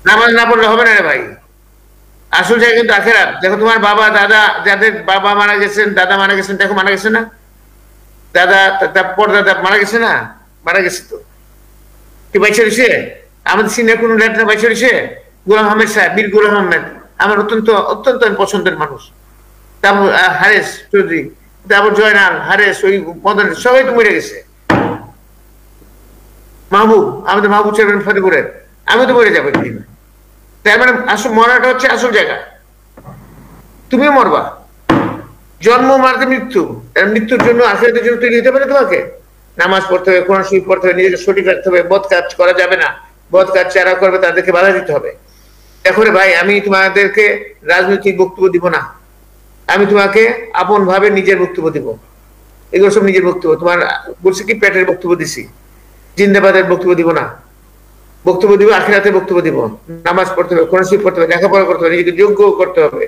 নামাজ না পড়লে হবে না রে ভাই। আসল জায়গা কিন্তু আখেরাত। দেখো তোমার বাবা দাদা, যাদের বাবা মারা গেছেন, দাদা মারা গেছেন, দেখো মারা গেছে না? দাদা, তারপর দাদা মারা গেছে না? মারা গেছে তো, কি বাইশে রয়েছে? আমাদের সিনিয়র কোন লেটার বাইশে রয়েছে? গোলাম আহমেদ সাহেব, বীর গোলাম আহমেদ, আমার অত্যন্ত অত্যন্ত পছন্দের মানুষ। তারপর হারেস চৌধুরী, তারপর জয়নাল, হারেস, ওই মদন, সবাই তো মরে গেছে। মাহবুব, আমাদের মাহবুব চেয়ারম্যান ফতেপুরের, আমি তো মরে যাবো একদিন। তার মানে আসল মরাটা হচ্ছে আসল জায়গা। তুমিও মরবা। জন্ম মারতে মৃত্যু, মৃত্যুর জন্য আখেরাতের জন্য তৈরি হতে পারে তোমাকে। নামাজ পড়তে হবে, কোরআন শরীফ পড়তে হবে, নিজেকে সঠিক রাখতে হবে, বদ কাজ করা যাবে না। বদ কাজ যারা করবে তাদেরকে বাধা দিতে হবে। দেখো রে ভাই, আমি তোমাদেরকে রাজনৈতিক বক্তব্য দিব না, আমি তোমাকে আপন ভাবে নিজের বক্তব্য দিব। এগুলো সব নিজের বক্তব্য। তোমার বলছি কি, পেটের বক্তব্য দিছি, জিন্দাবাদের বক্তব্য দিব না। বক্তব্য দিব আখিরাতের বক্তব্য দিব। নামাজ পড়তে হবে, কোরআন শরীফ পড়তে হবে, লেখাপড়া করতে হবে, নিজেকে যোগ্য করতে হবে,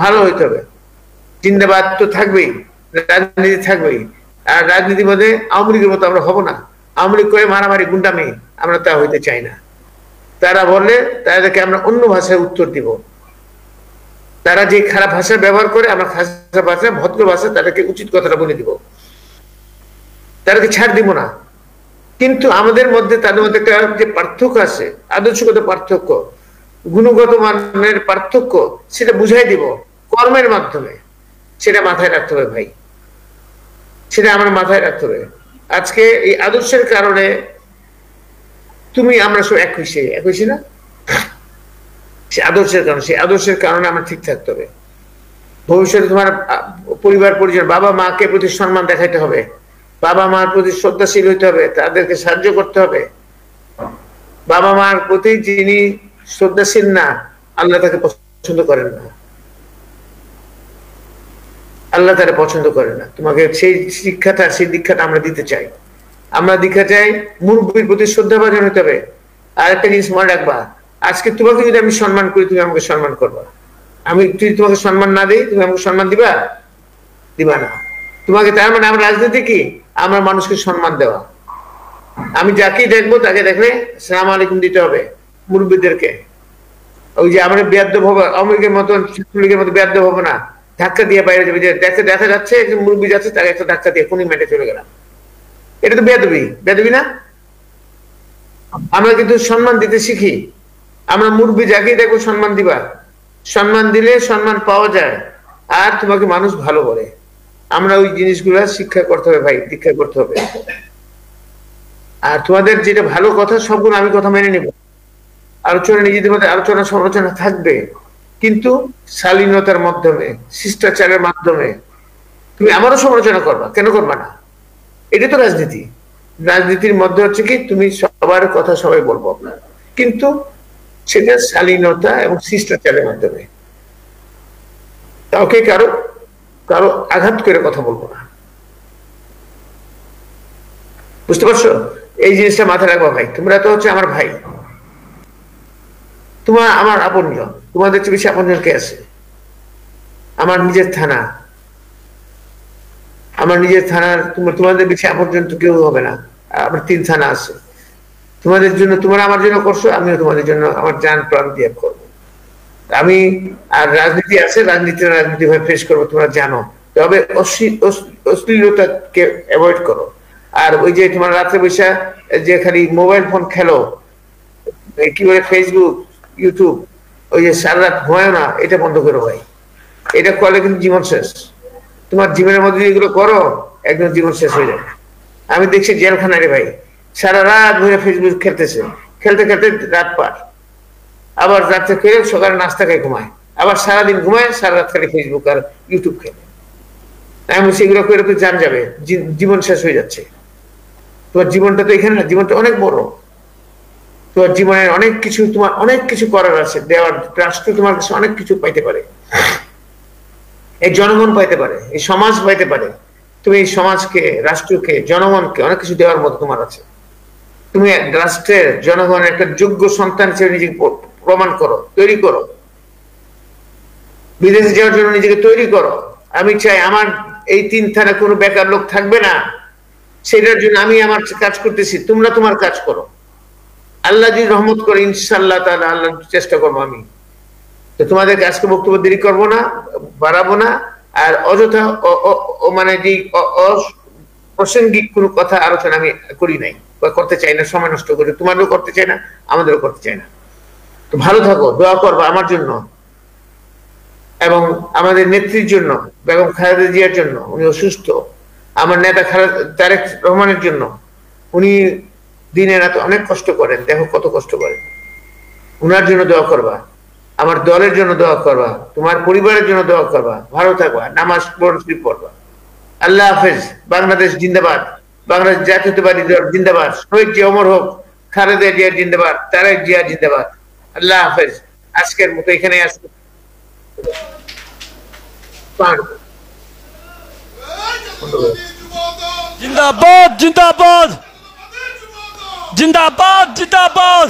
ভালো হইতে হবে। জিন্দাবাদ তো থাকবেই, রাজনীতি থাকবেই। আর রাজনীতির মধ্যে আওয়ামী লীগের মতো আমরা হব না। আওয়ামী লীগ করে মারামারি গুন্ডামি, আমরা তা হইতে চাই না। তারা বললে তাদেরকে আমরা অন্য ভাষায় উত্তর দিব। তারা যে খারাপ ভাষা ব্যবহার করে, আমরা খারাপ ভাষা, ভদ্র ভাষা তাদেরকে উচিত কথাটা বলে দিব, তাদেরকে ছাড় দিব না। কিন্তু আমাদের মধ্যে, তাদের মধ্যে একটা যে পার্থক্য আছে, আদর্শগত পার্থক্য, গুণগত মানের পার্থক্য, সেটা বুঝাই দিব কর্মের মাধ্যমে। সেটা মাথায় রাখতে হবে ভাই, সেটা আমার মাথায় রাখতে হবে। আজকে এই আদর্শের কারণে তুমি আমরা সব এক হইছি, এক হইছি না? সে আদর্শের কারণে, সেই আদর্শের কারণে আমরা ঠিক থাকতে হবে। ভবিষ্যতে তোমার পরিবার পরিজন, বাবা মাকে প্রতি সম্মান দেখাইতে হবে, বাবা মার প্রতি শ্রদ্ধাশীল হইতে হবে, তাদেরকে সাহায্য করতে হবে। বাবা মার প্রতি যিনি শ্রদ্ধাশীল না, আল্লাহ তাকে পছন্দ করেন না, আল্লাহ তারা পছন্দ করে না। তোমাকে সেই শিক্ষাটা, সেই দীক্ষাটা আমরা দিতে চাই। আমরা দীক্ষা চাই, মুরব্বীর প্রতি শ্রদ্ধাভাজন হতে হবে। আর একটা জিনিস মনে রাখবা, আজকে তোমাকে যদি আমি সম্মান করি, তুমি আমাকে সম্মান করবা। আমি যদি তোমাকে সম্মান না দিই, তুমি আমাকে সম্মান দিবা? দিবা না। তোমাকে, তার মানে আমার রাজনীতি কি? আমার মানুষকে সম্মান দেওয়া। আমি যাকেই দেখবো তাকে দেখলে সালাম আলাইকুম দিতে হবে। মুরব্বীদেরকে, ওই যে আমরা বেয়াদব হবো, আওয়ামী লীগের মতন, ছাত্রলীগের মতো বেয়াদব হবো না। ধাক্কা দিয়ে বাইরে যাবে, যে দেখা যাচ্ছে একজন মুরব্বী যাচ্ছে, তাকে একটা ধাক্কা দিয়ে কোনি মেটে চলে গেলাম, এটা তো বেয়াদবি, বেয়াদবি না? আমরা কিন্তু সম্মান দিতে শিখি। আমরা মুরব্বী যাকেই দেখবো সম্মান দিবা। সম্মান দিলে সম্মান পাওয়া যায়, আর তোমাকে মানুষ ভালো বলে। আমরা ওই জিনিসগুলা শিক্ষা করতে হবে ভাই, দীক্ষা করতে হবে। আর তোমাদের যেটা ভালো কথা, সবগুলো আমি কথা মেনে নেব। আলোচনা, নিজেদের মধ্যে আলোচনা সমালোচনা থাকবে, কিন্তু শালীনতার মাধ্যমে, শিষ্টাচারের মাধ্যমে। তুমি আমারও সমালোচনা করবা, কেন করবা না? এটা তো রাজনীতি। রাজনীতির মধ্যে হচ্ছে কি, তুমি সবার কথা সবাই বলবো আপনার, কিন্তু সেটা শালীনতা এবং শিষ্টাচারের মাধ্যমে। কাউকে কারো কারো আঘাত করে কথা বলবো না। বুঝতে পারছো? এই জিনিসটা মাথায় রাখবা ভাই। তোমরা তো হচ্ছে আমার ভাই, তোমার আমার আপনজন। তোমাদের চেয়ে বেশি আপনজন কে আছে? আমার নিজের থানা, আমার নিজের থানার, তোমাদের বেশি আপনজন তো কেউ হবে না। আমার 3 থানা আছে। তোমাদের জন্য, তোমরা আমার জন্য করছো, আমিও তোমাদের জন্য আমার জান প্রাণ দিয়ে করবো। আমি, আর রাজনীতি আছে, রাজনীতি ভাবে ফেস করবো, তোমরা জানো। তবে অশ্লীলতাকে অ্যাভয়েড করো। আর ওই যে তোমার রাত্রে বৈশা যে খালি মোবাইল ফোন খেলো, কি বলে, ফেসবুক, ইউটিউব, ওই যে সারা রাত ঘুমায় না, এটা বন্ধ করো ভাই। এটা করলে কিন্তু জীবন শেষ। তোমার জীবনের মধ্যে এগুলো করো, একদম জীবন শেষ হয়ে যাবে। আমি দেখছি জেলখানা রে ভাই, সারা রাত ধরে ফেসবুক খেলতেছে, খেলতে খেলতে রাত পার। আবার রাত্রে খেলে সকালে নাস্তা খেয়ে ঘুমায়, আবার সারাদিন ঘুমায়, সারা রাত খালি ফেসবুক আর ইউটিউব খেলে। আমি সেগুলো করে তো জান যাবে, জীবন শেষ হয়ে যাচ্ছে। তোমার জীবনটা তো এখানে না, জীবনটা অনেক বড়। তোমার জীবনের অনেক কিছু, তোমার অনেক কিছু করার আছে, দেওয়ার। রাষ্ট্র তোমার কাছে অনেক কিছু পাইতে পারে, এই জনগণ পাইতে পারে, এই সমাজ পাইতে পারে। তুমি এই সমাজকে, রাষ্ট্রকে, জনগণকে অনেক কিছু দেওয়ার মতো তোমার আছে। তুমি রাষ্ট্রের, জনগণের একটা যোগ্য সন্তান হিসেবে নিজেকে প্রমাণ করো, তৈরি করো। বিদেশে যাওয়ার জন্য নিজেকে তৈরি করো। আমি চাই আমার এই 3 থানা কোনো বেকার লোক থাকবে না। সেটার জন্য আমি আমার কাজ করতেছি, তোমরা তোমার কাজ করো। আল্লাহ যদি রহমত করে ইনশাআল্লাহ তাআলা আল্লাহ চেষ্টা করবো আমি। তো তোমাদেরকে আজকে বক্তব্য দেরি করবো না, বাড়াবো না। আর অযথা মানে যে প্রাসঙ্গিক কোনো কথা আলোচনা আমি করি নাই, করতে চাই না, সময় নষ্ট করে, তোমাদেরও করতে চাই না, আমাদেরও করতে চাই না। তো ভালো থাকো, দোয়া করবা আমার জন্য এবং আমাদের নেত্রীর জন্য, বেগম খালেদা জিয়ার জন্য, উনি অসুস্থ। আমার নেতা তারেক রহমানের জন্য, উনি দিনে রাতে অনেক কষ্ট করেন, দেখো কত কষ্ট করেন। উনার জন্য দোয়া করবা, আমার দলের জন্য দোয়া করবা, তোমার পরিবারের জন্য দোয়া করবা। ভালো থাকবা, নামাজ পড়বা। আল্লাহ হাফেজ। বাংলাদেশ জিন্দাবাদ, বাংলাদেশ জাতীয়তাবাদী দল জিন্দাবাদ, শহীদ জিয়া অমর হোক, খালেদা জিয়া জিন্দাবাদ, তারেক জিয়া জিন্দাবাদ। আল্লাহ হাফেজ। আজকের মতো এখানে আসবো। জিন্দাবাদ জিন্দাবাদ জিন্দাবাদ জিন্দাবাদ।